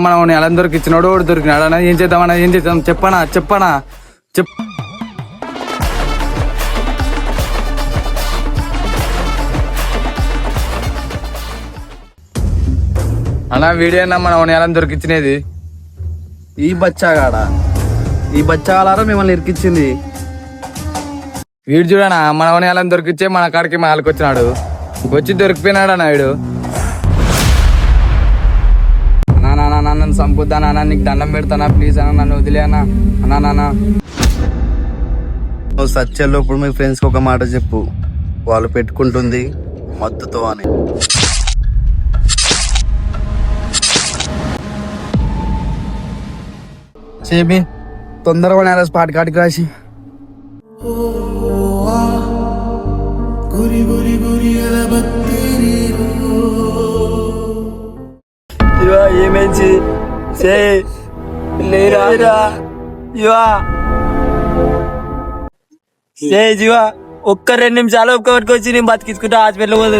మనం ఎలా దొరికిచ్చినాడు దొరికినాడు అన్న. ఏం చేద్దాం చెప్పనా అన్న వీడియో అన్న మనం ఎలా దొరికిచ్చినది. ఈ బచ్చాగాడారా మిమ్మల్ని ఇరికిచ్చింది. వీడు చూడనా మన ఎలా దొరికిచ్చే మన కాడికి మాలకు వచ్చినాడు. వచ్చి దొరికిపోయినాడు అన్న వీడు. నన్ను సంపుద్దా నాన్న, నీకు దండం పెడతానా ప్లీజ్ అన్న, నన్ను వదిలే అన్న. నువ్వు సత్యంలో ఇప్పుడు మీ ఫ్రెండ్స్కి ఒక మాట చెప్పు, వాళ్ళు పెట్టుకుంటుంది మత్తుతో అని. చేపి తొందరగా నేల స్పాట్ కాడికి రాసి. ఏమేంచి జీవా ఒక్క 2 నిమిషాలు ఒక్క పట్టుకొచ్చి నేను బతికించుకుంటా హాస్పిటల్ పోదు.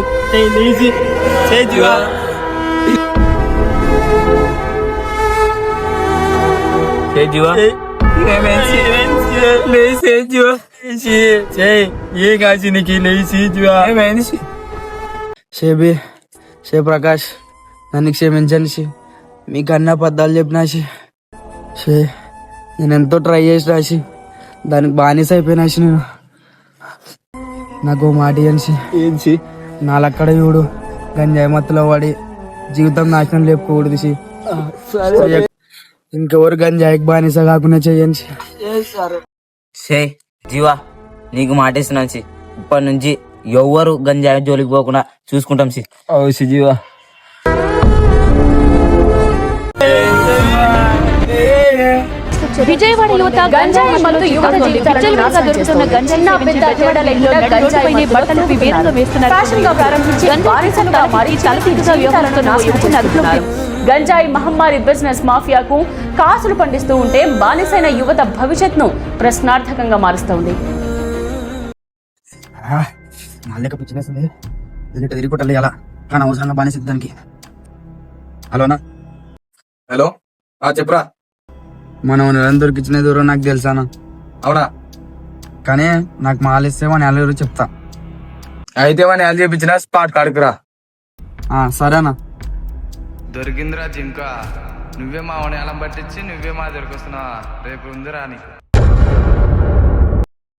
జీవా షే ప్రకాష్ నన్ను క్షమించండి షే, మీకు అన్న అబద్ధాలు చెప్పినా షే. నేను ఎంతో ట్రై చేసిన షే, దానికి బానిస అయిపోయినా షే. నేను నాకు మాట ఏంటి నాలక్కడ చూడు గంజాయి మత్తులో పడి జీవితం నాశనం లేపుకోకూడదు షే. ఇంకెవరు గంజాయికి బానిస కాకుండా చెయ్యండి షే. జీవా నీకు మాటేస్తున్నాను సి, ఇప్పటి నుంచి ఎవ్వరు గంజాయి జోలికి పోకుండా చూసుకుంటాం సి. జీవా విజయవాడ యువత గంజాయి అమలుతో యువత జీవితాలను దొరుకుతున్న గంజాయి గంజాయిపైనే బట్టలు విభేదంగా వేస్తున్నారు. ఫ్యాషన్గా ప్రారంభించి బానిసలుగా మారి తలపిగా వ్యవహారంతో నాశనం అదుపులోకి. గంజాయి మహమ్మారి బిజినెస్ మాఫియాకు కాసులు పండిస్తూ ఉంటే బానిసైన యువత భవిష్యత్ను ప్రశ్నార్థకంగా మారుస్తోంది. హలో చెప్పరా. మనం నెలను దొరికించిన దూరం నాకు తెలుసానా? అవునా? కానీ నాకు మాలిస్తే మన నెల చెప్తా. అయితే మన నెల చేపించిన స్పాట్ కాడుకురా. సరేనా? దొరికిందిరా జింకా, నువ్వే మా నెలం పట్టించి నువ్వే మా దొరికొస్తున్నావా? రేపు ఉందిరా నీకు.